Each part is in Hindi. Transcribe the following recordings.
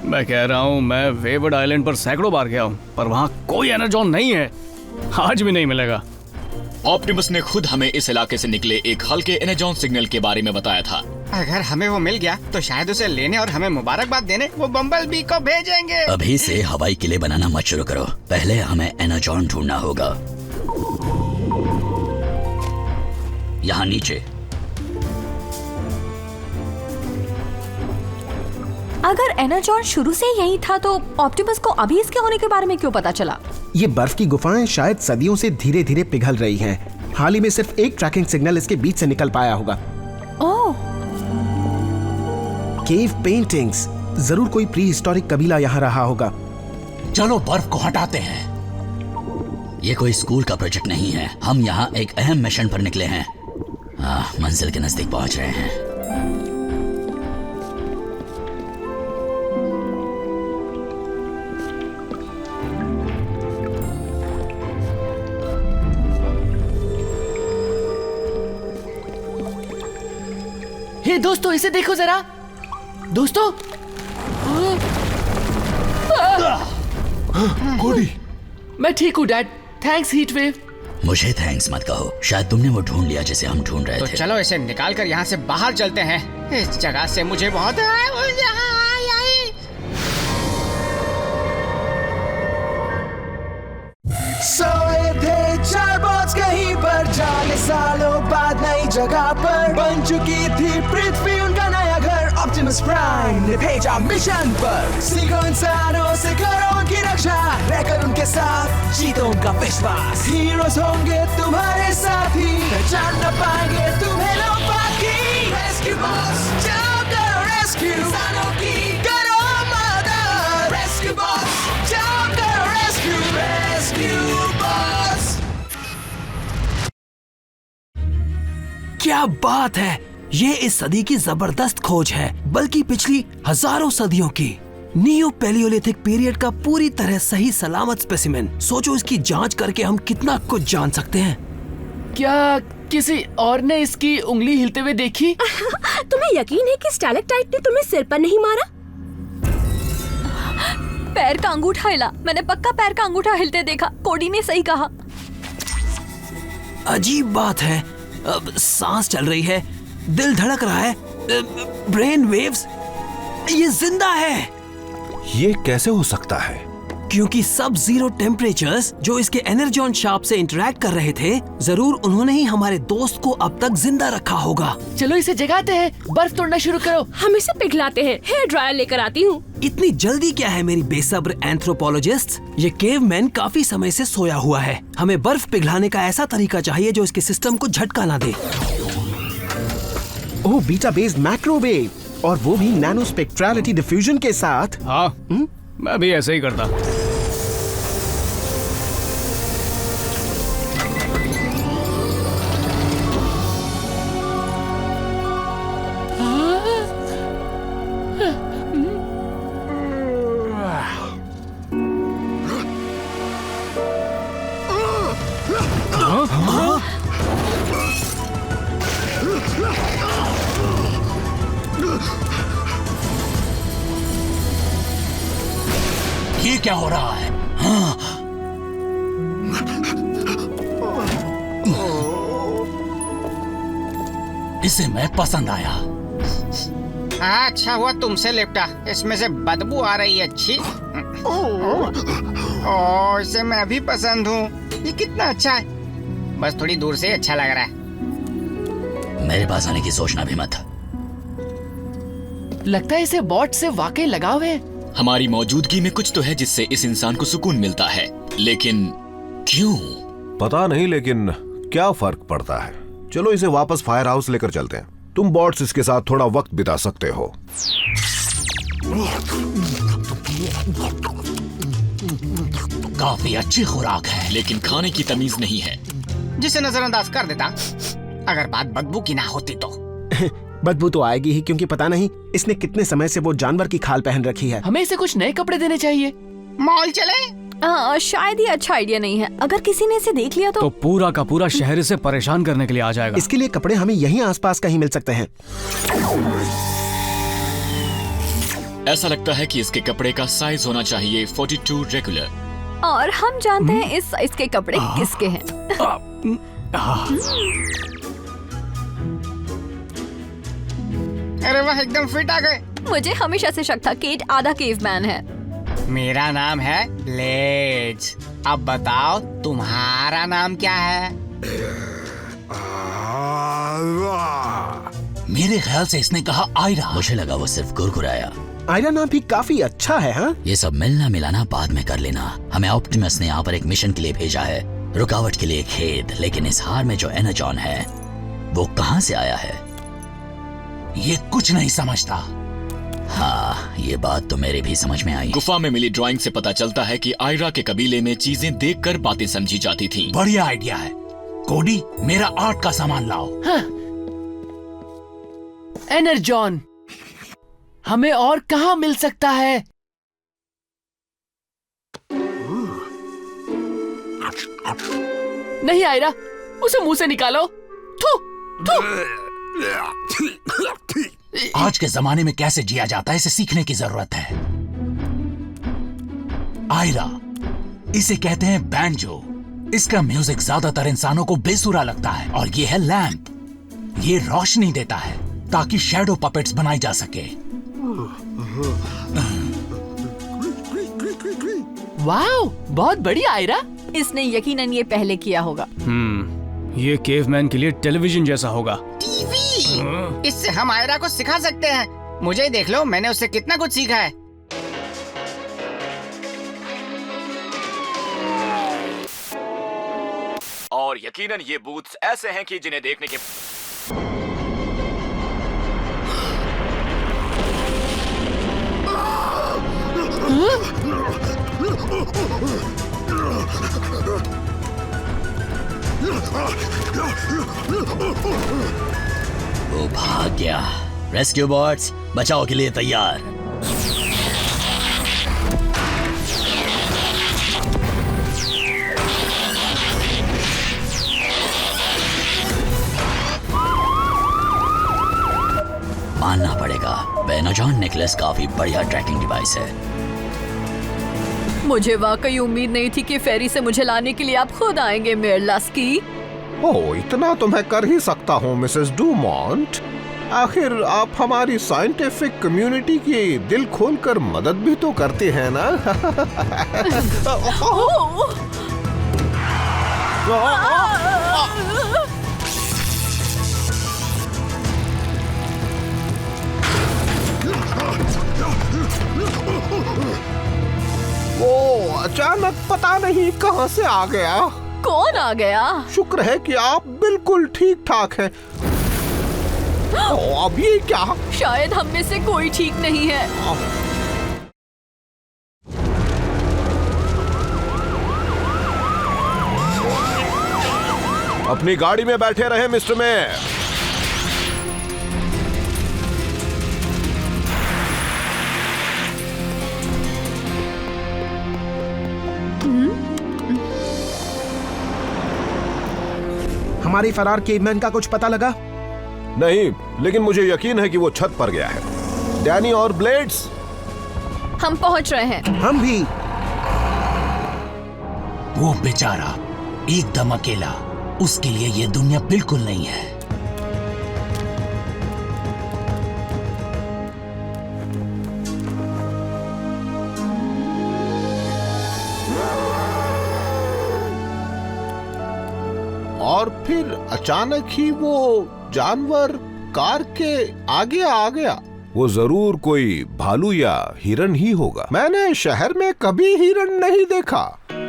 मैं कह रहा हूँ, मैं वेवड आइलैंड पर सैकड़ों बार गया हूँ, पर वहाँ कोई एनर्जॉन नहीं है। आज भी नहीं मिलेगा। ऑप्टिमस ने खुद हमें इस इलाके से निकले एक हल्के एनर्जॉन सिग्नल के बारे में बताया था। अगर हमें वो मिल गया तो शायद उसे लेने और हमें मुबारकबाद देने वो बम्बल बी को भेजेंगे। अभी से हवाई किले बनाना मत शुरू करो, पहले हमें एनर्जॉन ढूंढना होगा। यहाँ नीचे। अगर एनर्जॉन शुरू से यही था तो ऑप्टिमस को अभी इसके होने के बारे में क्यों पता चला? ये बर्फ की गुफाएं शायद सदियों से धीरे धीरे पिघल रही हैं। हाल ही में सिर्फ एक ट्रैकिंग सिग्नल इसके बीच से निकल पाया होगा। ओह। केव पेंटिंग्स, जरूर कोई प्री हिस्टोरिक कबीला यहाँ रहा होगा। चलो बर्फ को हटाते हैं। ये कोई स्कूल का प्रोजेक्ट नहीं है, हम यहाँ एक अहम मिशन पर निकले हैं। मंजिल के नजदीक पहुंच रहे हैं। हे दोस्तों, इसे देखो जरा। दोस्तों, कोडी। मैं ठीक हूँ डैड, थैंक्स हीटवेव। मुझे थैंक्स मत कहो, शायद तुमने वो ढूंढ लिया जिसे हम ढूंढ रहे तो थे। चलो इसे निकाल कर यहाँ से बाहर चलते हैं। इस जगह से मुझे बहुत सोए थे चार बॉट्स कहीं पर जाने, सालों बाद नई जगह पर बन चुकी थी पृथ्वी उनका नया घर। ऑप्टिमस प्राइम ने भेजा मिशन पर, सीखो इंसानों से करो उनकी रक्षा, रहकर उनके साथ जीतो उनका विश्वास। हीरोज होंगे तुम्हारे साथी, पहचान न पाएंगे तुम्हें लोग बाकी। रेस्क्यू बॉस, जाओ करो रेस्क्यू इंसानों की, करो मदद। रेस्क्यू बॉस, जाओ करो रेस्क्यू, रेस्क्यू बॉस। क्या बात है, ये इस सदी की जबरदस्त खोज है, बल्कि पिछली हजारों सदियों की। नियो पैलियोलिथिक पीरियड का पूरी तरह सही सलामत स्पेसिमेन। सोचो इसकी जांच करके हम कितना कुछ जान सकते हैं। क्या किसी और ने इसकी उंगली हिलते हुए देखी? तुम्हें यकीन है कि स्टैलेक्टाइट ने तुम्हें सिर पर नहीं मारा? पैर का अंगूठा हिला, मैंने पक्का पैर का अंगूठा हिलते देखा। कोडी ने सही कहा। अजीब बात है, अब सांस चल रही है, दिल धड़क रहा है, ब्रेन वेव्स, ये जिंदा है। ये कैसे हो सकता है? क्योंकि सब जीरो टेम्परेचर्स जो इसके एनर्जॉन शार्प से इंटरैक्ट कर रहे थे, जरूर उन्होंने ही हमारे दोस्त को अब तक जिंदा रखा होगा। चलो इसे जगाते हैं, बर्फ तोड़ना शुरू करो। हम इसे पिघलाते हैं, हेयर ड्रायर लेकर आती हूँ। इतनी जल्दी क्या है मेरी बेसब्र एंथ्रोपोलॉजिस्ट? ये केवमैन काफी समय से सोया हुआ है। हमें बर्फ पिघलाने का ऐसा तरीका चाहिए जो इसके सिस्टम को झटका ना दे। ओह, बीटा बेस्ड मैक्रोवेव, और वो भी नैनो स्पेक्ट्रलिटी डिफ्यूजन के साथ। हाँ, मैं भी ऐसे ही करता। ये क्या हो रहा है? हाँ। इसे मैं पसंद आया। अच्छा हुआ तुमसे लिपटा, इसमें से बदबू आ रही है। अच्छी। ओह, इसे मैं भी पसंद हूँ। ये कितना अच्छा है, बस थोड़ी दूर से अच्छा लग रहा है। मेरे पास आने की सोचना भी मत। लगता है इसे बॉट से वाकई लगाव है। हमारी मौजूदगी में कुछ तो है जिससे इस इंसान को सुकून मिलता है, लेकिन क्यों? पता नहीं, लेकिन क्या फर्क पड़ता है। चलो इसे वापस फायर हाउस लेकर चलते हैं। तुम बॉट्स इसके साथ थोड़ा वक्त बिता सकते हो। काफी अच्छी खुराक है, लेकिन खाने की तमीज नहीं है, जिसे नजरअंदाज कर देता अगर बात बदबू की ना होती तो। बदबू तो आएगी ही, क्योंकि पता नहीं इसने कितने समय से वो जानवर की खाल पहन रखी है। हमें इसे कुछ नए कपड़े देने चाहिए। मॉल चले? शायद ये अच्छा आइडिया नहीं है। अगर किसी ने इसे देख लिया तो पूरा का पूरा शहर इसे परेशान करने के लिए आ जाएगा। इसके लिए कपड़े हमें यहीं आसपास कहीं मिल सकते हैं। ऐसा लगता है कि इसके कपड़े का साइज होना चाहिए 42 रेगुलर। और हम जानते हैं इस साइज के कपड़े किसके हैं। अरे वाह, एकदम फिट आ गए। मुझे हमेशा से शक था केट आधा केवमैन है। मेरा नाम है ब्लेज। अब बताओ तुम्हारा नाम क्या है? मेरे ख्याल से इसने कहा आयरा। मुझे लगा वो सिर्फ गुरगुराया। आयरा नाम भी काफी अच्छा है। हाँ, ये सब मिलना मिलाना बाद में कर लेना। हमें ऑप्टिमस ने यहाँ पर एक मिशन के लिए भेजा है, रुकावट के लिए खेद। लेकिन इस हार में जो एनर्जॉन है वो कहाँ से आया है? ये कुछ नहीं समझता। हाँ, ये बात तो मेरे भी समझ में आई। गुफा में मिली ड्राइंग से पता चलता है कि आयरा के कबीले में चीजें देखकर बातें समझी जाती थीं। बढ़िया आइडिया है। कोडी, मेरा आर्ट का सामान लाओ। हाँ। एनर्जॉन हमें और कहाँ मिल सकता है? नहीं आयरा, उसे मुंह से निकालो। थू, थू। आज के जमाने में कैसे जिया जाता है, इसे सीखने की जरूरत है। आयरा, इसे कहते हैं बैंजो। इसका म्यूजिक ज्यादातर इंसानों को बेसुरा लगता है। और ये है लैंप। ये रोशनी देता है ताकि शैडो पपेट्स बनाई जा सके। वाओ, बहुत बढ़िया आयरा। इसने यकीनन ये पहले किया होगा। ये केवमैन के लिए टेलीविजन जैसा होगा। टीवी! इससे हम आयरा को सिखा सकते हैं। मुझे ही देख लो, मैंने उससे कितना कुछ सीखा है। और यकीनन ये बूथ्स ऐसे हैं कि जिन्हें देखने के वो भाग गया। रेस्क्यू बॉट्स बचाव के लिए तैयार। मानना पड़ेगा, एनर्जॉन नेकलेस काफी बढ़िया ट्रैकिंग डिवाइस है। मुझे वाकई उम्मीद नहीं थी कि फेरी से मुझे लाने के लिए आप खुद आएंगे मेयर लस्की। ओह, इतना तो मैं कर ही सकता हूँ मिसेस डूमॉन्ट। आखिर आप हमारी साइंटिफिक कम्युनिटी की दिल खोलकर मदद भी तो करते हैं ना। वो अचानक पता नहीं कहां से आ गया। कौन आ गया? शुक्र है कि आप बिल्कुल ठीक ठाक हैं। अब ये क्या? शायद हम में से कोई ठीक नहीं है। अपनी गाड़ी में बैठे रहे मिस्टर मेयर। हमारे फरार केवमैन का कुछ पता लगा? नहीं, लेकिन मुझे यकीन है कि वो छत पर गया है। डैनी और ब्लेड्स, हम पहुंच रहे हैं। हम भी। वो बेचारा एकदम अकेला, उसके लिए ये दुनिया बिल्कुल नहीं है। और फिर अचानक ही वो जानवर कार के आगे आ गया। वो जरूर कोई भालू या हिरन ही होगा। मैंने शहर में कभी हिरन नहीं देखा।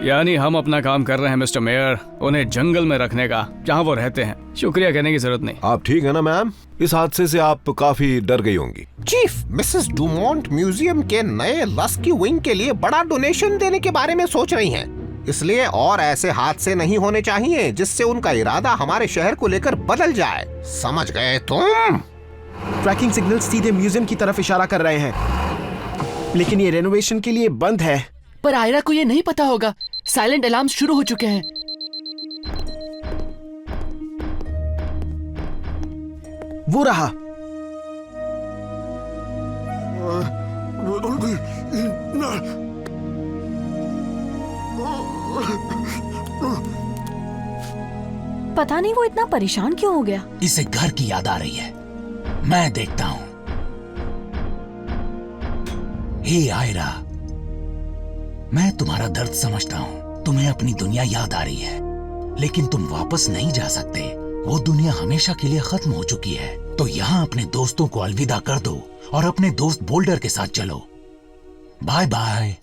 यानी हम अपना काम कर रहे हैं मिस्टर मेयर, उन्हें जंगल में रखने का, जहाँ वो रहते हैं। शुक्रिया कहने की जरूरत नहीं। आप ठीक है ना मैम? इस हादसे से आप काफी डर गई होंगी। चीफ, मिसेस डूमॉन्ट म्यूजियम के नए लस्की विंग के लिए बड़ा डोनेशन देने के बारे में सोच रही हैं। इसलिए और ऐसे हादसे नहीं होने चाहिए जिससे उनका इरादा हमारे शहर को लेकर बदल जाए। समझ गए तुम? ट्रैकिंग सिग्नल सीधे म्यूजियम की तरफ इशारा कर रहे हैं, लेकिन ये रेनोवेशन के लिए बंद है। पर आयरा को ये नहीं पता होगा, साइलेंट अलार्म शुरू हो चुके हैं। वो रहा। पता नहीं वो इतना परेशान क्यों हो गया। इसे घर की याद आ रही है। मैं देखता हूं। हे आयरा, मैं तुम्हारा दर्द समझता हूं। तुम्हें अपनी दुनिया याद आ रही है, लेकिन तुम वापस नहीं जा सकते। वो दुनिया हमेशा के लिए खत्म हो चुकी है। तो यहाँ अपने दोस्तों को अलविदा कर दो और अपने दोस्त बोल्डर के साथ चलो। Bye bye.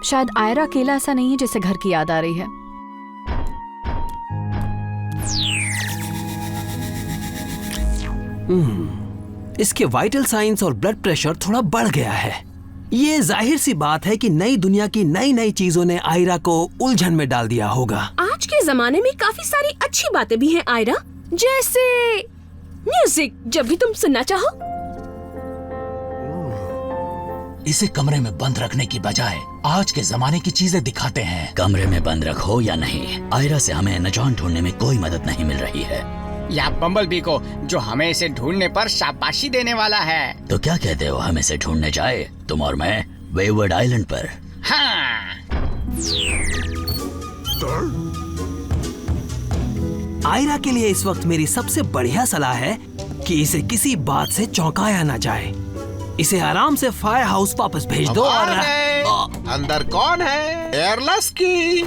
शायद आयरा अकेला ऐसा नहीं है जिसे घर की याद आ रही है। इसके वाइटल साइंस और ब्लड प्रेशर थोड़ा बढ़ गया है। ये जाहिर सी बात है कि नई दुनिया की नई नई चीजों ने आयरा को उलझन में डाल दिया होगा। आज के जमाने में काफी सारी अच्छी बातें भी हैं आयरा, जैसे म्यूजिक, जब भी तुम सुनना चाहो। इसे कमरे में बंद रखने की बजाय आज के जमाने की चीजें दिखाते हैं। कमरे में बंद रखो या नहीं, आयरा से हमें एनाजॉन ढूंढने में कोई मदद नहीं मिल रही है। या बम्बलबी को, जो हमें इसे ढूंढने पर शाबाशी देने वाला है। तो क्या कहते हो, हम इसे ढूंढने जाए, तुम और मैं, वेववर्ड आइलैंड पर? हाँ। आयरा के लिए इस वक्त मेरी सबसे बढ़िया सलाह है कि इसे किसी बात से चौंकाया ना जाए। इसे आराम से फायर हाउस वापस भेज दो। और अंदर कौन है? एयरलस की।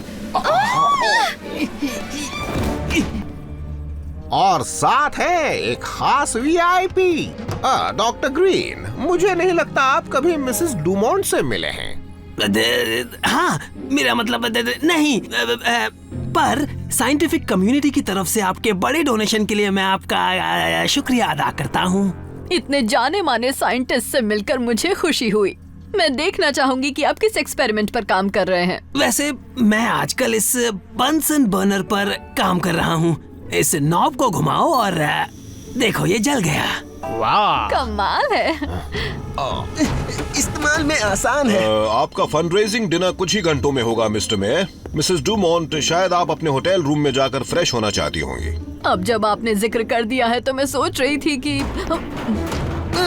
और साथ है एक खास वीआईपी, डॉक्टर ग्रीन। मुझे नहीं लगता आप कभी मिसेस डुमोंट से मिले हैं। हाँ, मेरा मतलब नहीं, पर साइंटिफिक कम्युनिटी की तरफ से आपके बड़े डोनेशन के लिए मैं आपका शुक्रिया अदा करता हूँ। इतने जाने माने साइंटिस्ट से मिलकर मुझे खुशी हुई। मैं देखना चाहूंगी कि आप किस एक्सपेरिमेंट पर काम कर रहे हैं। वैसे मैं आजकल इस बंसन बर्नर पर काम कर रहा हूँ। इस नॉब को घुमाओ और देखो, ये जल गया। वाह, कमाल है। इस्तेमाल में आसान है। आपका फंडरेजिंग डिनर कुछ ही घंटों में होगा मिस्टर मे। मिसेस डुमोंट, शायद आप अपने होटल रूम में जाकर फ्रेश होना चाहती होंगी। अब जब आपने जिक्र कर दिया है तो मैं सोच रही थी कि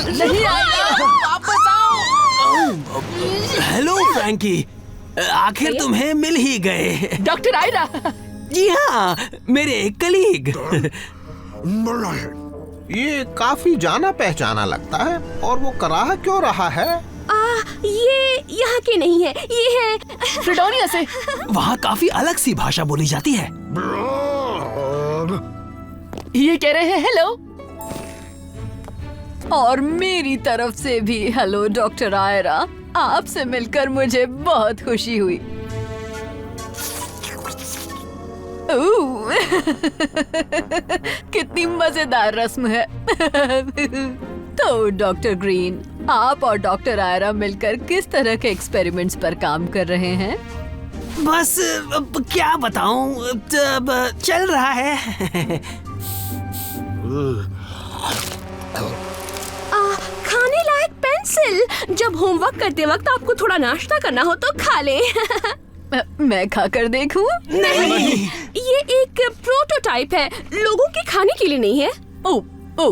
नहीं आएगा। वापस आओ। हेलो फ्रैंकी, आखिर तुम्हें मिल ही गए। डॉक्टर आयरा। जी हाँ, मेरे कलीग। ये काफी जाना पहचाना लगता है। और वो कराह क्यों रहा है? ये यहाँ के नहीं है, ये है फ्रीडोनिया से। वहाँ काफी अलग सी भाषा बोली जाती है। ये कह रहे हैं हेलो। और मेरी तरफ से भी हेलो डॉक्टर आयरा। आपसे मिलकर मुझे बहुत खुशी हुई। कितनी मजेदार रस्म है। तो डॉक्टर ग्रीन, आप और डॉक्टर आयरा मिलकर किस तरह के एक्सपेरिमेंट्स पर काम कर रहे हैं? बस क्या बताऊं, चल रहा है। खाने लायक पेंसिल। जब होमवर्क करते वक्त आपको थोड़ा नाश्ता करना हो तो खा ले। मैं खाकर देखूं? नहीं, ये एक प्रोटोटाइप है, लोगों के खाने के लिए नहीं है। ओ,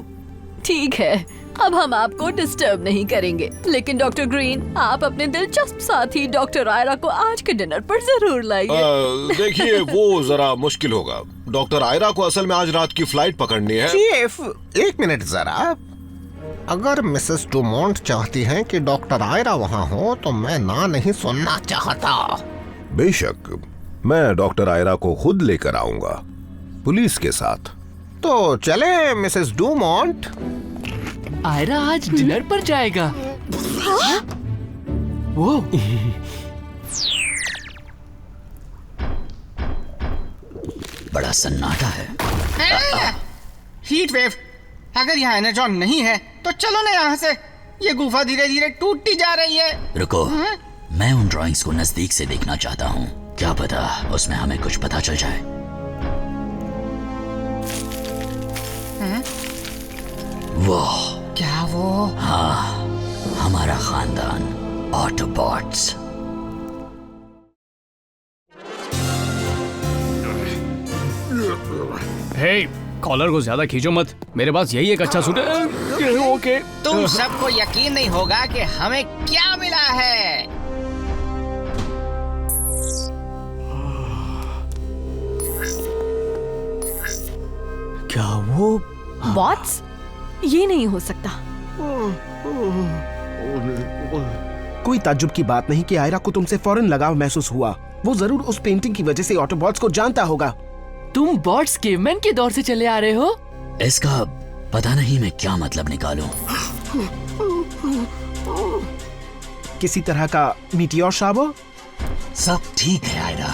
ठीक है, अब हम आपको डिस्टर्ब नहीं करेंगे। लेकिन डॉक्टर ग्रीन, आप अपने दिलचस्प साथी डॉक्टर आयरा को आज के डिनर पर जरूर लाइए। देखिए, वो जरा मुश्किल होगा। डॉक्टर आयरा को असल में आज रात की फ्लाइट पकड़नी है। चीफ, एक मिनट जरा। अगर मिसेस डुमोंट चाहती हैं कि डॉक्टर आयरा वहाँ हो तो मैं ना नहीं सुनना चाहता। बेशक, मैं डॉक्टर आयरा को खुद लेकर आऊंगा, पुलिस के साथ। तो चले मिसेस डुमोंट। आयरा आज डिनर पर जाएगा। वो बड़ा सन्नाटा है। Heat wave. अगर यहाँ एनर्जॉन नहीं है तो चलो ना यहाँ से। ये गुफा धीरे धीरे टूटती जा रही है। रुको, मैं उन ड्राइंग्स को नजदीक से देखना चाहता हूँ। क्या पता उसमें हमें कुछ पता चल जाए। वो क्या वो? हाँ, हमारा खानदान ऑटोबॉट्स। हे, कॉलर को ज्यादा खींचो मत, मेरे पास यही एक अच्छा सूट है। ओके। तुम सबको यकीन नहीं होगा कि हमें क्या मिला है। क्या वो वॉट्स? ये नहीं हो सकता। कोई ताज्जुब की बात नहीं कि आयरा को तुमसे फौरन लगाव महसूस हुआ। वो जरूर उस पेंटिंग की वजह से ऑटोबॉट्स को जानता होगा। तुम बॉट्स केवमैन के दौर से चले आ रहे हो? इसका पता नहीं मैं क्या मतलब निकालूं। किसी तरह का मीटियोर शाबो? सब ठीक है आयरा।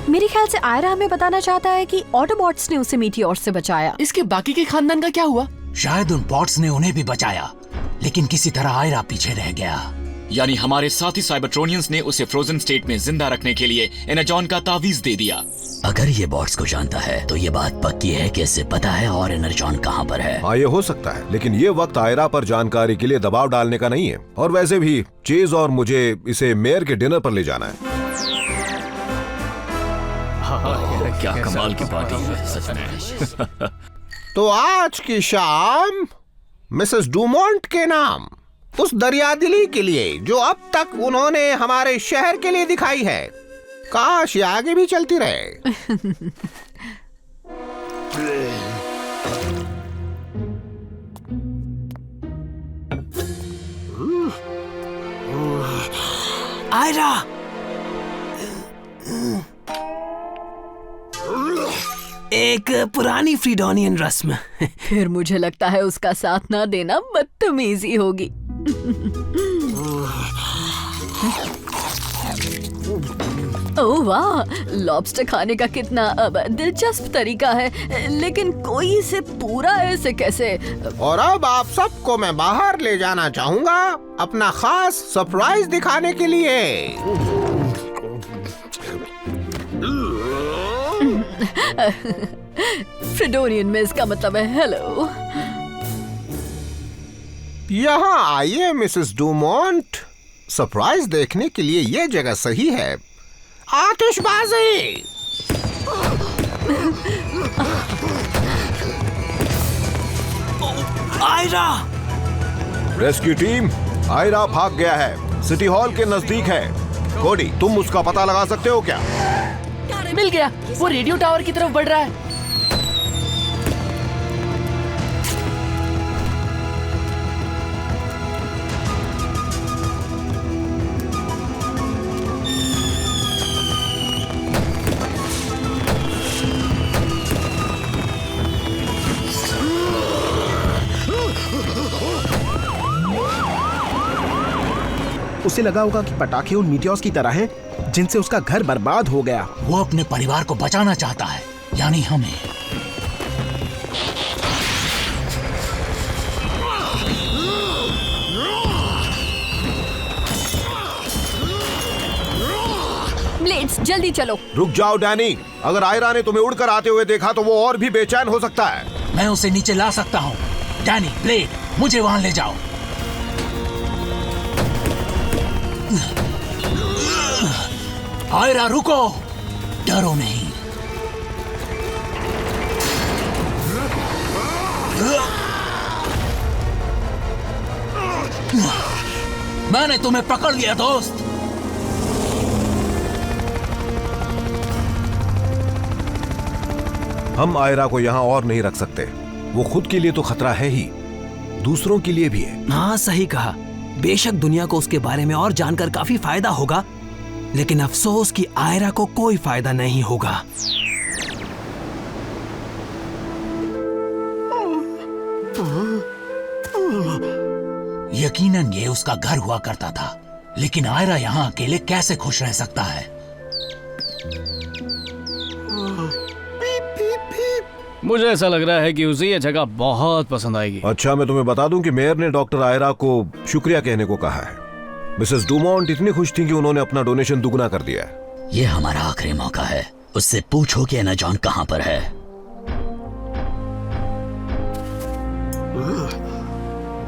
मेरे ख्याल से आयरा हमें बताना चाहता है कि ऑटोबॉट्स ने उसे मीटियोर से बचाया। इसके बाकी के खानदान का क्या हुआ? शायद उन बॉट्स ने उन्हें भी बचाया, लेकिन किसी तरह आयरा पीछे रह गया। यानी हमारे साथी साइबरट्रोनियंस ने उसे फ्रोजन स्टेट में जिंदा रखने के लिए एनाजॉन का तावीज दे दिया। अगर ये बॉट्स को जानता है तो ये बात पक्की है कि इसे पता है और एनर्जॉन कहाँ पर है। हाँ, ये हो सकता है, लेकिन ये वक्त आयरा पर जानकारी के लिए दबाव डालने का नहीं है। और वैसे भी चेज और मुझे इसे मेयर के डिनर पर ले जाना है। क्या कमाल की पार्टी है सच में। तो आज की शाम मिसेस डूमोंट के नाम उस दरियादिली के लिए जो अब तक उन्होंने हमारे शहर के लिए दिखाई है। काश ये आगे भी चलती रहे। आयरा, एक पुरानी फ्रीडोनियन रस्म। फिर मुझे लगता है उसका साथ ना देना बदतमीजी होगी। ओह वाह, लॉबस्टर खाने का कितना दिलचस्प तरीका है, लेकिन कोई इसे पूरा ऐसे कैसे? और अब आप सबको मैं बाहर ले जाना चाहूंगा अपना खास सरप्राइज दिखाने के लिए। फ्रीडोनियन में इसका मतलब है हेलो। यहाँ आइए मिसेस डूमोंट, सरप्राइज देखने के लिए ये जगह सही है। आतिशबाजी! आयरा! रेस्क्यू टीम, आयरा भाग गया है, सिटी हॉल के नजदीक है। कोडी, तुम उसका पता लगा सकते हो क्या? मिल गया, वो रेडियो टावर की तरफ बढ़ रहा है। उसे लगा होगा कि पटाखे उन मीटियोर्स की तरह हैं जिनसे उसका घर बर्बाद हो गया। वो अपने परिवार को बचाना चाहता है, यानी हमें। ब्लेड्स, जल्दी चलो। रुक जाओ डैनी, अगर आयरा ने तुम्हें उड़कर आते हुए देखा तो वो और भी बेचैन हो सकता है। मैं उसे नीचे ला सकता हूँ। डैनी, ब्लेड, मुझे वहां ले जाओ। आयरा रुको, डरो नहीं। मैंने तुम्हें पकड़ लिया दोस्त। हम आयरा को यहाँ और नहीं रख सकते। वो खुद के लिए तो खतरा है ही, दूसरों के लिए भी है। हाँ, सही कहा। बेशक दुनिया को उसके बारे में और जानकर काफी फायदा होगा, लेकिन अफसोस कि आयरा को कोई फायदा नहीं होगा। यकीनन ये उसका घर हुआ करता था, लेकिन आयरा यहाँ अकेले कैसे खुश रह सकता है? मुझे ऐसा लग रहा है कि उसे ये जगह बहुत पसंद आएगी। अच्छा, मैं तुम्हें बता दूं कि मेयर ने डॉक्टर आयरा को शुक्रिया कहने को कहा है। मिसेस डूमोंट इतनी खुश थी कि उन्होंने अपना डोनेशन दुगना कर दिया है। ये हमारा आखिरी मौका है। उससे पूछो कि एनाजॉन कहाँ पर है।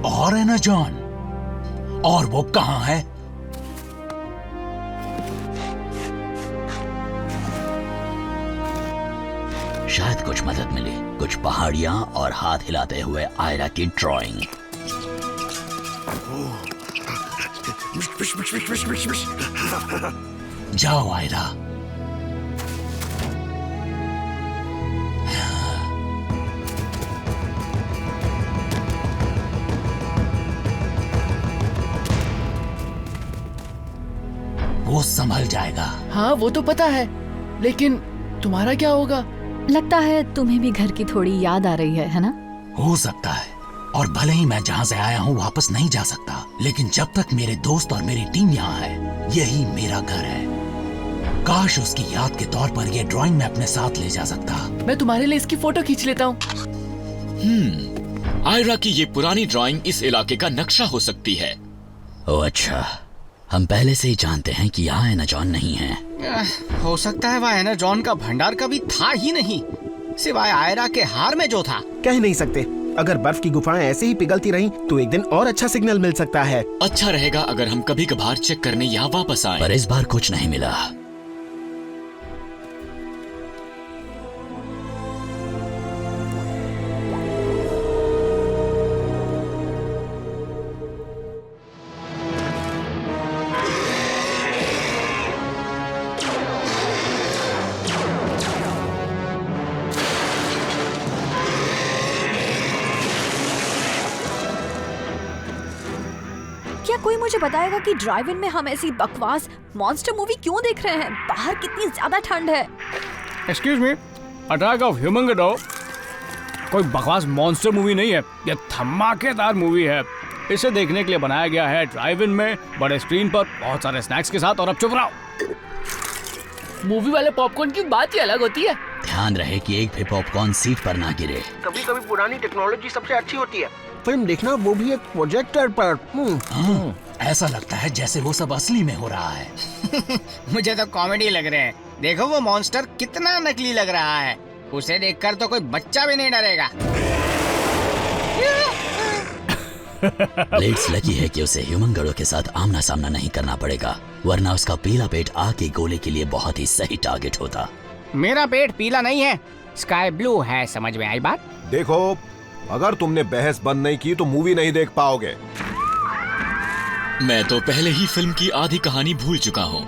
और एनाजॉन, और वो कहाँ है? शायद कुछ मदद मिली, कुछ पहाड़ियां और हाथ हिलाते हुए आयरा की ड्राइंग। जाओ आयरा। वो संभल जाएगा। हाँ वो तो पता है, लेकिन तुम्हारा क्या होगा? लगता है तुम्हें भी घर की थोड़ी याद आ रही है ना? हो सकता है, और भले ही मैं जहाँ से आया हूँ वापस नहीं जा सकता, लेकिन जब तक मेरे दोस्त और मेरी टीम यहाँ है, यही मेरा घर है। काश उसकी याद के तौर पर ये ड्राइंग मैं अपने साथ ले जा सकता। मैं तुम्हारे लिए इसकी फोटो खींच लेता हूँ। आयरा की ये पुरानी ड्राइंग इस इलाके का नक्शा हो सकती है। ओह अच्छा, हम पहले से ही जानते हैं कि यहाँ एना जॉन नहीं है। हो सकता है वह एना जॉन का भंडार कभी था ही नहीं, सिवाय आयरा के हार में जो था। कह नहीं सकते, अगर बर्फ की गुफाएं ऐसे ही पिघलती रहीं तो एक दिन और अच्छा सिग्नल मिल सकता है। अच्छा रहेगा अगर हम कभी कभार चेक करने यहाँ वापस आए। पर इस बार कुछ नहीं मिला। क्या कोई मुझे बताएगा कि ड्राइव इन में हम ऐसी बकवास मॉन्स्टर मूवी क्यों देख रहे हैं? बाहर कितनी ज्यादा ठंड है। Excuse me, attack of human गडो कोई बकवास मॉन्स्टर मूवी नहीं है, यह धमाकेदार मूवी है। इसे देखने के लिए बनाया गया है ड्राइव इन में, बड़े स्क्रीन पर, बहुत सारे स्नैक्स के साथ। और अब चुप रहो। मूवी वाले पॉपकॉर्न की बात ही अलग होती है। ध्यान रहे कि एक भी पॉपकॉर्न सीट पर ना गिरे। कभी कभी पुरानी टेक्नोलॉजी सबसे अच्छी होती है। फिल्म देखना, वो भी एक प्रोजेक्टर पर। ऐसा लगता है जैसे वो सब असली में हो रहा है। मुझे तो कॉमेडी लग रहे हैं। देखो वो मॉन्स्टर कितना नकली लग रहा है, उसे देखकर तो कोई बच्चा भी नहीं डरेगा। लेट्स लकी है कि उसे ह्यूमन गड़ो के साथ आमना सामना नहीं करना पड़ेगा, वरना उसका पीला पेट आग के गोले के लिए बहुत ही सही टारगेट होता। मेरा पेट पीला नहीं है, स्काई ब्लू है। समझ में आई बात? देखो, अगर तुमने बहस बंद नहीं की तो मूवी नहीं देख पाओगे। मैं तो पहले ही फिल्म की आधी कहानी भूल चुका हूँ।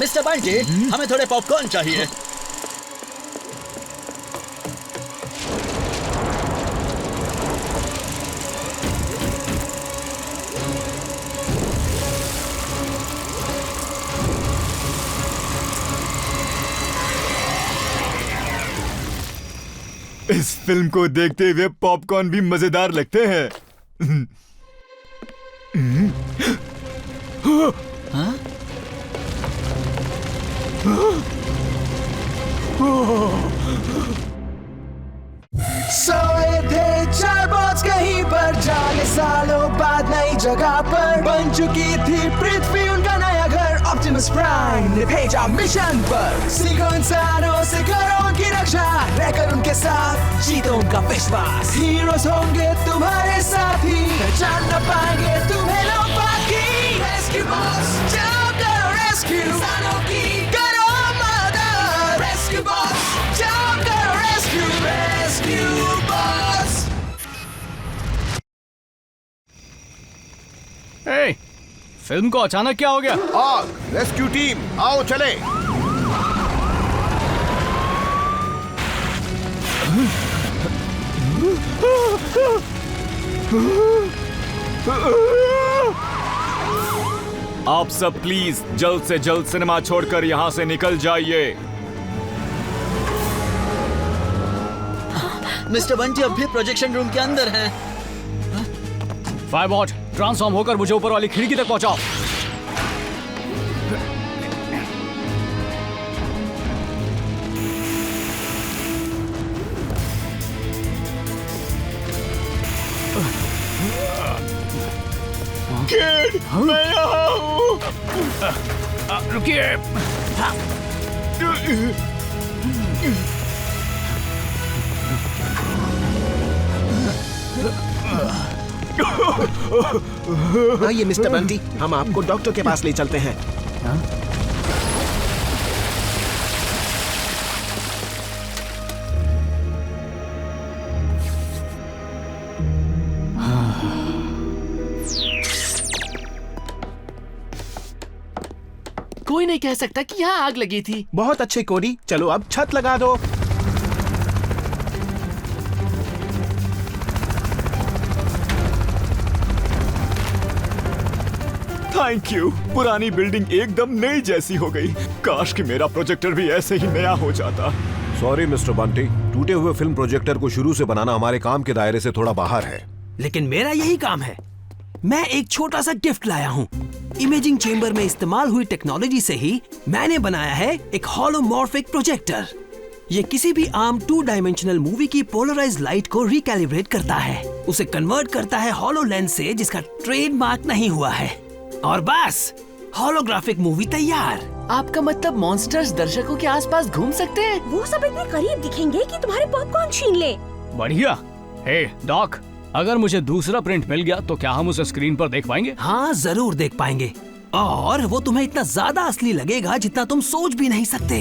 मिस्टर बंटी, हमें थोड़े पॉपकॉर्न चाहिए। इस फिल्म को देखते हुए पॉपकॉर्न भी मजेदार लगते हैं। हाँ? सोए थे चार बॉस कहीं पर, जाने सालों बाद नई जगह पर बन चुकी थी पृथ्वी उनका नया घर। ऑप्टिमस प्राइम ने भेजा मिशन पर, सीखो इंसानों से करो उनकी रक्षा, रहकर उनके साथ जीतो उनका विश्वास। हीरोज होंगे तुम्हारे साथी, पहचान न पाएंगे तुम्हें लोग बाकी। रेस्क्यू बॉस, जाओ करो रेस्क्यू इंसानों की, करो मदद। रेस्क्यू बॉस, जाओ करो रेस्क्यू, रेस्क्यू बॉस। ए, फिल्म को अचानक क्या हो गया? आग, रेस्क्यू टीम आओ चले। आप सब प्लीज जल्द से जल्द सिनेमा छोड़कर यहाँ से निकल जाइए। मिस्टर बंटी अब भी प्रोजेक्शन रूम के अंदर हैं। फायरबॉट, ट्रांसफॉर्म होकर मुझे ऊपर वाली खिड़की तक पहुंचाओ। किड, मैं यहाँ हूँ। रुकिए। आइए मिस्टर बंटी, हम आपको डॉक्टर के पास ले चलते हैं। कोई नहीं कह सकता कि यहाँ आग लगी थी। बहुत अच्छे कोडी, चलो अब छत लगा दो। Thank you. पुरानी बिल्डिंग एकदम नई जैसी हो गई। काश कि मेरा प्रोजेक्टर भी ऐसे ही नया हो जाता। सॉरी मिस्टर बंटी, टूटे हुए फिल्म प्रोजेक्टर को शुरू से बनाना हमारे काम के दायरे से थोड़ा बाहर है। लेकिन मेरा यही काम है। मैं एक छोटा सा गिफ्ट लाया हूँ। इमेजिंग चेंबर में इस्तेमाल हुई टेक्नोलॉजी से ही मैंने बनाया है एक होलोमॉर्फिक प्रोजेक्टर। ये किसी भी आम 2 डायमेंशनल मूवी की पोलराइज्ड लाइट को रिकैलिब्रेट करता है, उसे कन्वर्ट करता है होलो लेंस से जिसका ट्रेडमार्क नहीं हुआ है, और बस होलोग्राफिक मूवी तैयार। आपका मतलब मॉन्स्टर्स दर्शकों के आसपास घूम सकते हैं? वो सब इतने करीब दिखेंगे कि तुम्हारे पॉपकॉर्न छीन ले। बढ़िया। हे डॉक, अगर मुझे दूसरा प्रिंट मिल गया तो क्या हम उसे स्क्रीन पर देख पाएंगे? हाँ जरूर देख पाएंगे, और वो तुम्हें इतना ज्यादा असली लगेगा जितना तुम सोच भी नहीं सकते।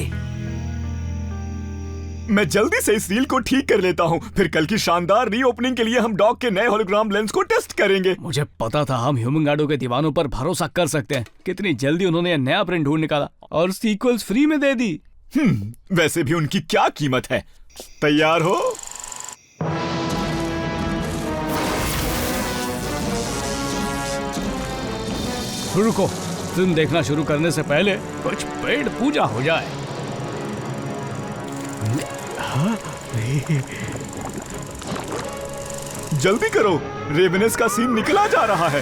मैं जल्दी से इस रील को ठीक कर लेता हूँ, फिर कल की शानदार रीओपनिंग के लिए हम डॉग के नए होलोग्राम लेंस को टेस्ट करेंगे। मुझे पता था हम ह्यूमन गार्डो के दीवानों पर भरोसा कर सकते हैं। कितनी जल्दी उन्होंने नया प्रिंट ढूंढ निकाला और सीक्वल्स फ्री में दे दी। वैसे भी उनकी क्या कीमत है। तैयार हो? रुको, फिल्म देखना शुरू करने से पहले कुछ पेड़ पूजा हो जाए। जल्दी करो, रेवेनेस का सीन निकला जा रहा है।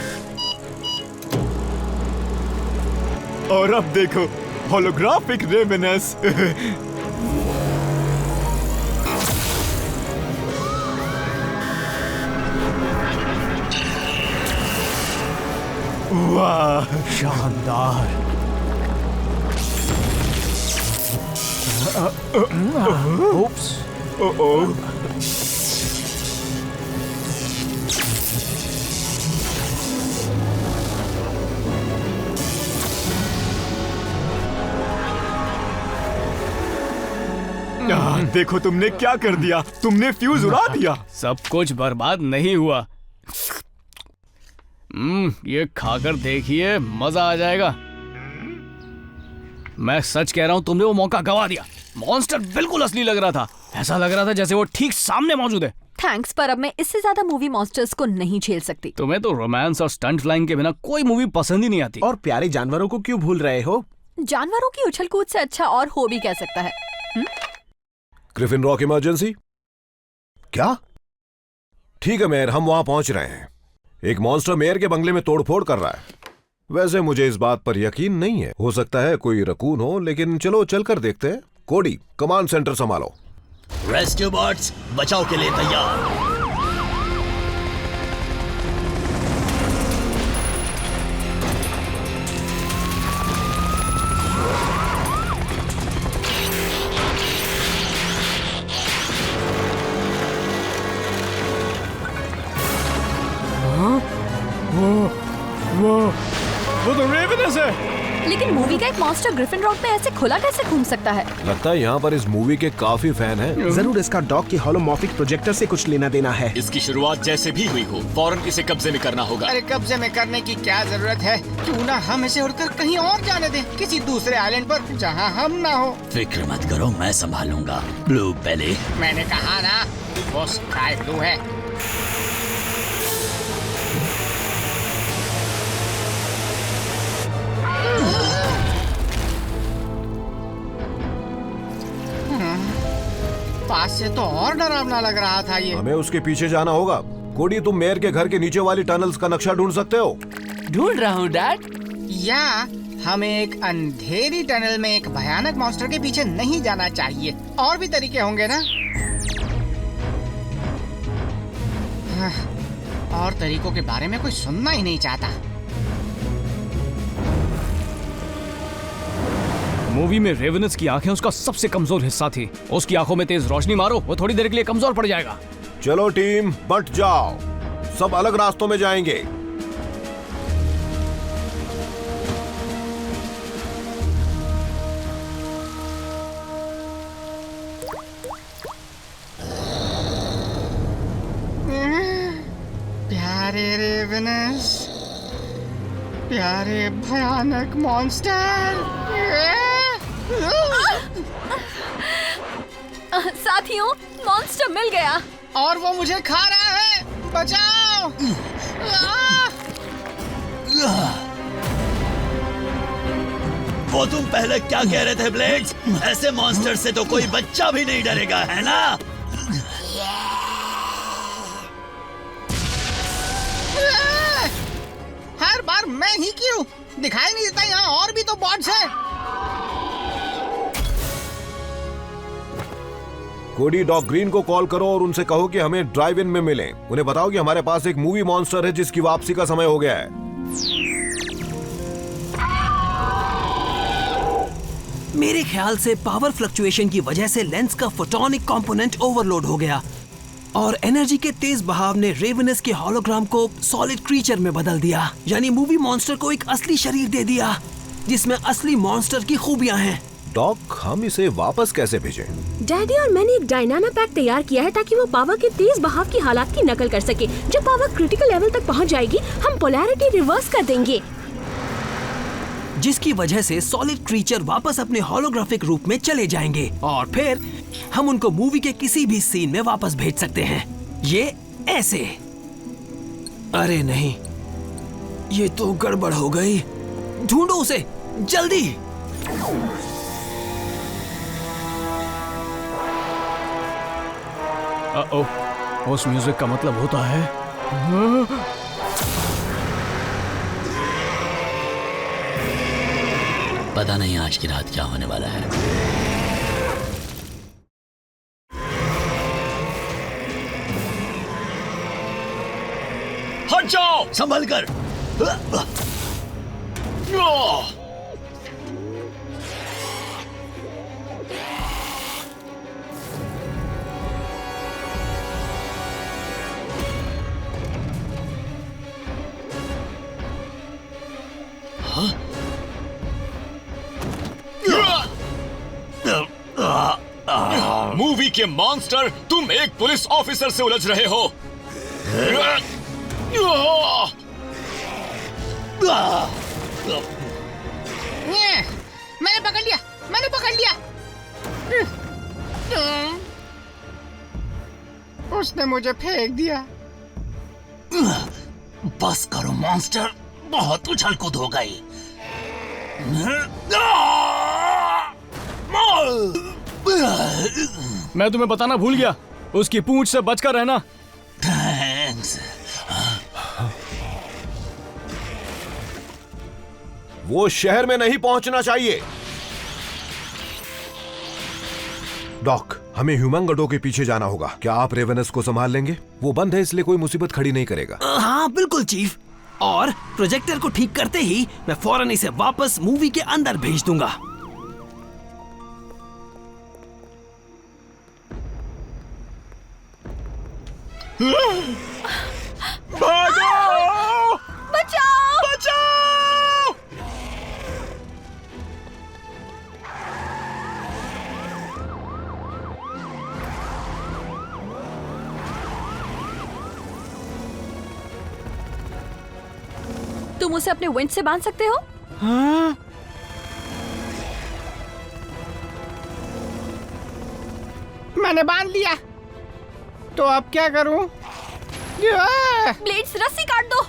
और अब देखो होलोग्राफिक रेवेनेस। वाह, शानदार। Oops. Uh-oh. देखो तुमने क्या कर दिया, तुमने फ्यूज उड़ा दिया। सब कुछ बर्बाद नहीं हुआ। ये खाकर देखिए, मजा आ जाएगा। मैं सच कह रहा हूँ, तुमने वो मौका गवा दिया। मॉन्स्टर बिल्कुल असली लग रहा था। ऐसा लग रहा था जैसे वो ठीक सामने मौजूद है। थैंक्स, पर अब मैं इससे ज्यादा मूवी मॉन्स्टर्स को नहीं झेल सकती। तुम्हें तो रोमांस और स्टंट फ्लाइंग के बिना कोई मूवी पसंद ही नहीं आती। और प्यारे जानवरों को क्यों भूल रहे हो? जानवरों की उछल कूद से अच्छा और हो भी कह सकता है। Griffin rock emergency? क्या? ठीक है मेयर, हम वहां पहुंच रहे हैं। एक मॉन्स्टर मेयर के बंगले में तोड़फोड़ कर रहा है। वैसे मुझे इस बात पर यकीन नहीं है, हो सकता है कोई रकून हो, लेकिन चलो चलकर देखते हैं। कोडी, कमांड सेंटर संभालो। रेस्क्यू बॉट्स बचाव के लिए तैयार। वो तो रेवेनेस है। लेकिन मूवी का एक मॉन्स्टर ग्रिफिन रॉक में ऐसे खुला कैसे घूम सकता है? लगता है यहाँ पर इस मूवी के काफी फैन हैं। जरूर इसका डॉग के होलोमॉर्फिक प्रोजेक्टर से कुछ लेना देना है। इसकी शुरुआत जैसे भी हुई हो, फौरन इसे कब्जे में करना होगा। अरे कब्जे में करने की क्या जरूरत है? क्यों ना हम इसे उड़कर कहीं और जाने दें, किसी दूसरे आइलैंड पर जहाँ हम ना हो। फिक्र मत करो, मैं संभालूंगा। ब्लू पहले। मैंने कहा ना, वो स्काई ब्लू है। पास से तो और डरावना लग रहा था ये। हमें उसके पीछे जाना होगा। कोडी, तुम मेयर के घर के नीचे वाली टनल्स का नक्शा ढूंढ सकते हो? ढूंढ रहा हूँ डैड। या हमें एक अंधेरी टनल में एक भयानक मॉन्स्टर के पीछे नहीं जाना चाहिए। और भी तरीके होंगे ना? और तरीकों के बारे में कोई सुनना ही नहीं चाहता। मूवी में रेवेनस की आंखें उसका सबसे कमजोर हिस्सा थी। उसकी आंखों में तेज रोशनी मारो, वो थोड़ी देर के लिए कमजोर पड़ जाएगा। चलो टीम, बट जाओ, सब अलग रास्तों में जाएंगे। प्यारे रेवेनस, प्यारे भयानक मॉन्स्टर। साथियों, मॉन्स्टर मिल गया और वो मुझे खा रहा है। बचाओ! वो तुम पहले क्या कह रहे थे ब्लेड्स? ऐसे मॉन्स्टर से तो कोई बच्चा भी नहीं डरेगा, है ना? हर बार मैं ही क्यों? दिखाई नहीं देता यहाँ और भी तो बॉट्स हैं। कोडी डॉग ग्रीन को कॉल करो और उनसे कहो कि हमें ड्राइव इन में मिलें। उन्हें बताओ कि हमारे पास एक मूवी मॉन्स्टर है जिसकी वापसी का समय हो गया है। मेरे ख्याल से पावर फ्लक्चुएशन की वजह से लेंस का फोटोनिक कंपोनेंट ओवरलोड हो गया और एनर्जी के तेज बहाव ने रेवेनस के होलोग्राम को सॉलिड क्रीचर में बदल दिया। यानी मूवी मॉन्स्टर को एक असली शरीर दे दिया जिसमें असली मॉन्स्टर की खूबियां हैं। डॉक, हम इसे वापस कैसे भेजें? डैडी और मैंने एक डायनामा पैक तैयार किया है ताकि वो पावर के तेज बहाव की हालात की नकल कर सके। जब पावर क्रिटिकल लेवल तक पहुंच जाएगी, हम पोलैरिटी रिवर्स कर देंगे, जिसकी वजह से सॉलिड क्रीचर वापस अपने होलोग्राफिक रूप में चले जाएंगे और फिर हम उनको मूवी के किसी भी सीन में वापस भेज सकते हैं। ये ऐसे। अरे नहीं, ये तो गड़बड़ हो गई। ढूंढो उसे, जल्दी। उस म्यूजिक का मतलब होता है पता नहीं आज की रात क्या होने वाला है। हट जाओ! संभल कर। मूवी के मॉन्स्टर, तुम एक पुलिस ऑफिसर से उलझ रहे हो। मैंने पकड़ लिया, मैंने पकड़ लिया। उसने मुझे फेंक दिया। बस करो मॉन्स्टर, बहुत उछल कूद हो गई। मैं तुम्हें बताना भूल गया, उसकी पूंछ से बचकर रहना। थैंक्स। वो शहर में नहीं पहुंचना चाहिए। डॉक, हमें ह्यूमन गड्ढों के पीछे जाना होगा। क्या आप रेवेनस को संभाल लेंगे? वो बंद है, इसलिए कोई मुसीबत खड़ी नहीं करेगा। हाँ बिल्कुल चीफ। और प्रोजेक्टर को ठीक करते ही मैं फौरन इसे वापस मूवी के अंदर भेज दूंगा। भागो! बचाओ! बचाओ! तुम उसे अपने विंड से बांध सकते हो? हाँ? मैंने बांध लिया, तो अब क्या करूं? ब्लेड्स, रस्सी काट दो।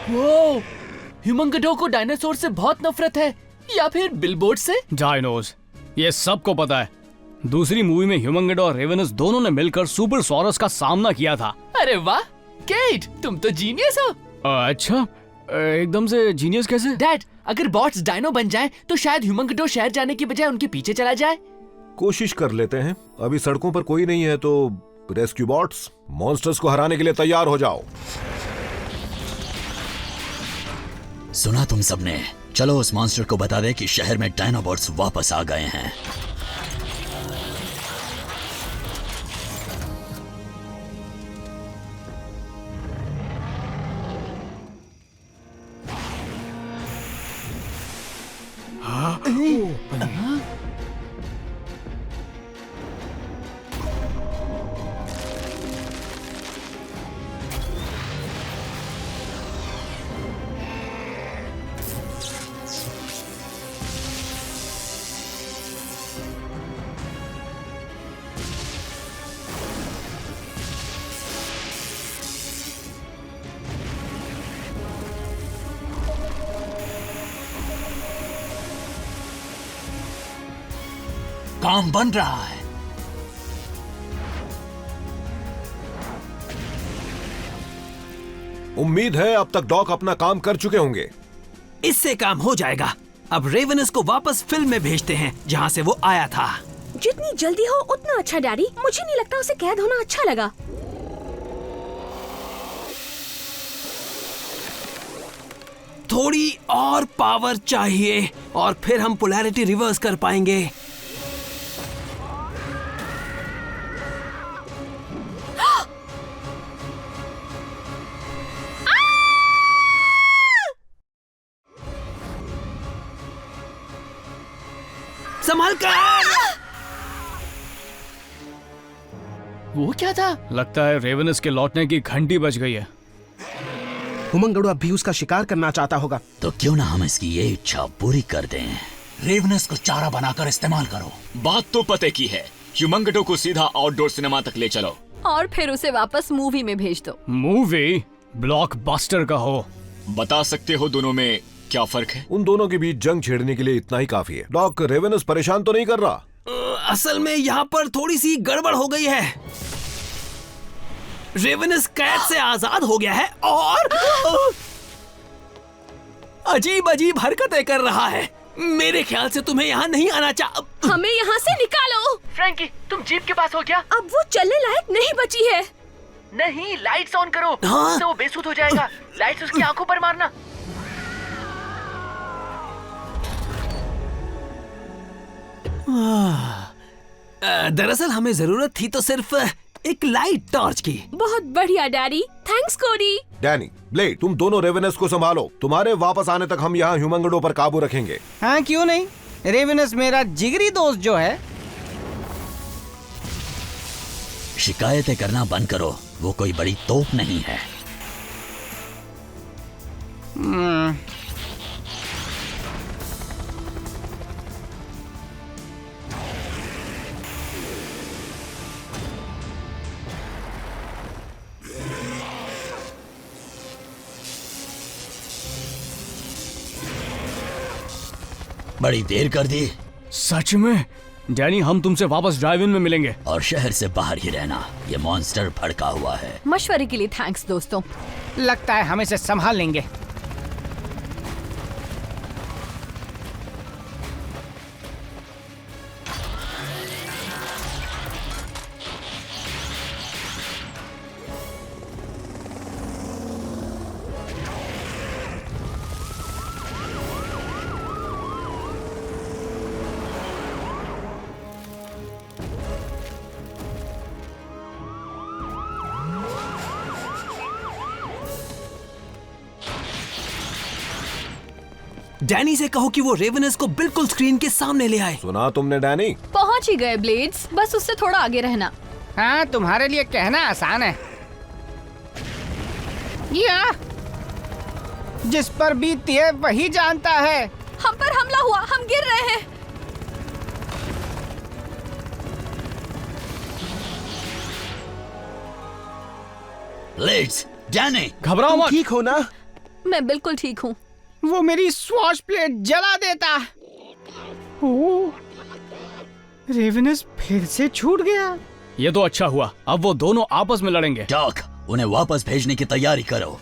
वो ह्यूमन गड्ढों को डायनासोर से बहुत नफरत है, या फिर बिलबोर्ड से? जाइनोस, ये सबको पता है। दूसरी मूवी में ह्यूमंगेडो और रेवेनस दोनों ने मिलकर सुपर सॉरस का सामना किया था। अरे वाह केट, तुम तो जीनियस हो। अच्छा, एकदम से जीनियस कैसे? डैड, अगर बॉट्स डायनो बन जाएं तो शायद ह्यूमंगेडो शहर जाने की बजाय उनके पीछे चला जाए। कोशिश कर लेते हैं। अभी सड़कों पर कोई नहीं है तो रेस्क्यू बॉट्स, मॉन्स्टर्स को हराने के लिए तैयार हो जाओ। सुना तुम सबने? चलो उस मॉन्स्टर को बता दे कि शहर में डायनाबॉट्स वापस आ गए हैं। काम बन रहा है। उम्मीद है अब तक डॉक अपना काम कर चुके होंगे। इससे काम हो जाएगा। अब रेवेनस को वापस फिल्म में भेजते हैं जहाँ से वो आया था। जितनी जल्दी हो उतना अच्छा डैडी। मुझे नहीं लगता उसे कैद होना अच्छा लगा। थोड़ी और पावर चाहिए और फिर हम पोलैरिटी रिवर्स कर पाएंगे। संभाल कर। वो क्या था? लगता है रेवेनस के लौटने की घंटी बज गई है। हुमंगडो अब भी उसका शिकार करना चाहता होगा। तो क्यों ना हम इसकी ये इच्छा पूरी कर दें। रेवेनस को चारा बनाकर इस्तेमाल करो। बात तो पते की है। ह्यूमंगेडो को सीधा आउटडोर सिनेमा तक ले चलो और फिर उसे वापस मूवी में भेज दो। मूवी ब्लॉकबस्टर का हो। बता सकते हो दोनों में क्या फर्क है? उन दोनों के बीच जंग छेड़ने के लिए इतना ही काफी है। डॉक, रेवेनस परेशान तो नहीं कर रहा? असल में यहाँ पर थोड़ी सी गड़बड़ हो गई है। रेवेनस कैद से आजाद हो गया है और अजीब अजीब हरकतें कर रहा है। मेरे ख्याल से तुम्हें यहाँ नहीं आना चाहिए। हमें यहाँ से निकालो। फ्रैंकी, तुम जीप के पास हो क्या? अब वो चलने लायक नहीं बची है। नहीं, लाइट्स ऑन करो। हाँ? उससे वो बेसुध हो जाएगा। लाइट्स उसकी आंखों पर मारना। दरअसल हमें जरूरत थी तो सिर्फ एक लाइट टॉर्च की। बहुत बढ़िया डैडी, थैंक्स कोडी। डैनी, ब्लेड, तुम दोनों रेवेनस को संभालो। तुम्हारे वापस आने तक हम यहाँ ह्यूमंगेडो पर काबू रखेंगे। हाँ क्यों नहीं, रेवेनस मेरा जिगरी दोस्त जो है। शिकायतें करना बंद करो, वो कोई बड़ी तोप नहीं है। बड़ी देर कर दी। सच में? डैनी, हम तुमसे वापस ड्राइव इन में मिलेंगे। और शहर से बाहर ही रहना। ये मॉन्स्टर भड़का हुआ है। मशवरे के लिए थैंक्स दोस्तों। लगता है हम इसे संभाल लेंगे। डैनी से कहो कि वो रेवेनस को बिल्कुल स्क्रीन के सामने ले आए। सुना तुमने डैनी? पहुंच ही गए ब्लेड्स, बस उससे थोड़ा आगे रहना। हाँ, तुम्हारे लिए कहना आसान है। या जिस पर बीतती है वही जानता है। हम पर हमला हुआ, हम गिर रहे हैं। ब्लेड्स, डैनी, घबराओ मत। ठीक हो ना? मैं बिल्कुल ठीक हूँ। वो मेरी स्वॉच प्लेट जला देता। रेवेनस फिर से छूट गया। ये तो अच्छा हुआ, अब वो दोनों आपस में लड़ेंगे। डॉक, उन्हें वापस भेजने की तैयारी करो।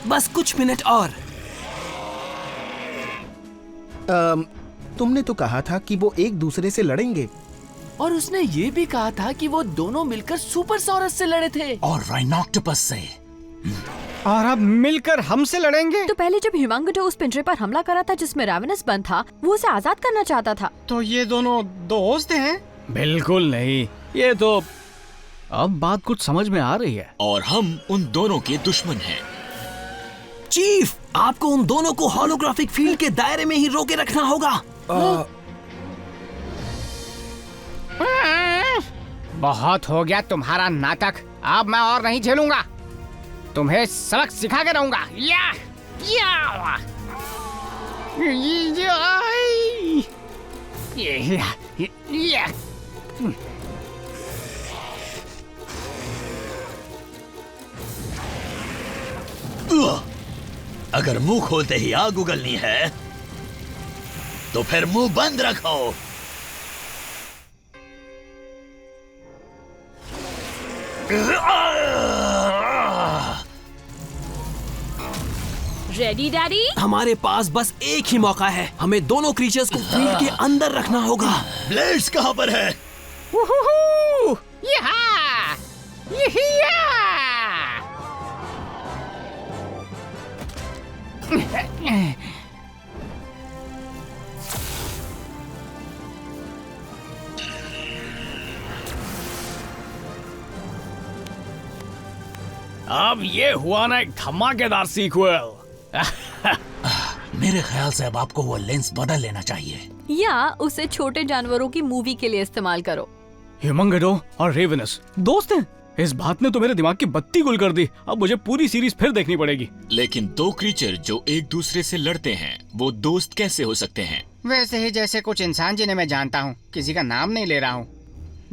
बस कुछ मिनट और। तुमने तो कहा था कि वो एक दूसरे से लड़ेंगे। और उसने ये भी कहा था कि वो दोनों मिलकर सुपर सॉरस से लड़े थे। और राइनोक्टोपस से। और अब मिलकर हमसे लड़ेंगे। तो पहले जब ह्यूमंगडो उस पिंजरे पर हमला करा था जिसमें रावेनस बंद था, वो उसे आजाद करना चाहता था। तो ये दोनों दोस्त हैं? बिल्कुल नहीं, ये तो अब बात कुछ समझ में आ रही है। और हम उन दोनों के दुश्मन हैं। चीफ, आपको उन दोनों को होलोग्राफिक फील्ड के दायरे में ही रोके रखना होगा। बहुत हो गया तुम्हारा नाटक, अब मैं और नहीं झेलूंगा। तुम्हें सबक सिखा के रहूंगा। अगर मुंह खोलते ही आग उगलनी है तो फिर मुंह बंद रखो। Ready daddy? हमारे पास बस एक ही मौका है, हमें दोनों क्रीचर्स को फील्ड के अंदर रखना होगा। ब्लेड्स कहां पर है? अब ये हुआ ना एक धमाकेदार सीक्वल। मेरे ख्याल से अब आपको वो लेंस बदल लेना चाहिए, या उसे छोटे जानवरों की मूवी के लिए इस्तेमाल करो। ह्यूमंगडो और रेवेनस दोस्त हैं। इस बात ने तो मेरे दिमाग की बत्ती गुल कर दी। अब मुझे पूरी सीरीज फिर देखनी पड़ेगी। लेकिन दो क्रीचर जो एक दूसरे से लड़ते हैं, वो दोस्त कैसे हो सकते हैं? वैसे ही जैसे कुछ इंसान जिन्हें मैं जानता हूँ, किसी का नाम नहीं ले रहा हूँ।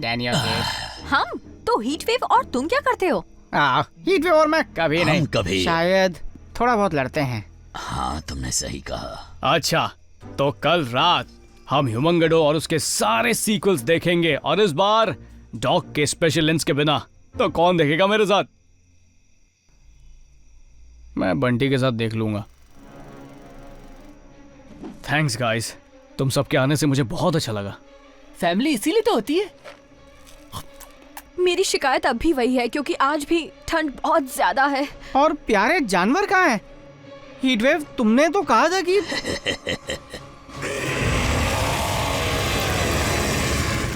Daniel gate. हम तो हीट वेव और तुम क्या करते हो? हीट वेव और मैं कभी नहीं। कभी शायद थोड़ा बहुत लड़ते हैं। हाँ, तुमने सही कहा। अच्छा, तो कल रात हम ह्यूमंगडो और उसके सारे सीक्वल्स देखेंगे, और इस बार डॉग के स्पेशल लेंस के बिना। तो कौन देखेगा मेरे साथ? मैं बंटी के साथ देख लूंगा। थैंक्स गाइस, तुम सबके आने से मुझे बहुत अच्छा लगा। फैमिली इसीलिए तो होती है। मेरी शिकायत अब भी वही है, क्योंकि आज भी ठंड बहुत ज्यादा है। और प्यारे जानवर कहाँ हैं? हीट वेव, तुमने तो कहा था कि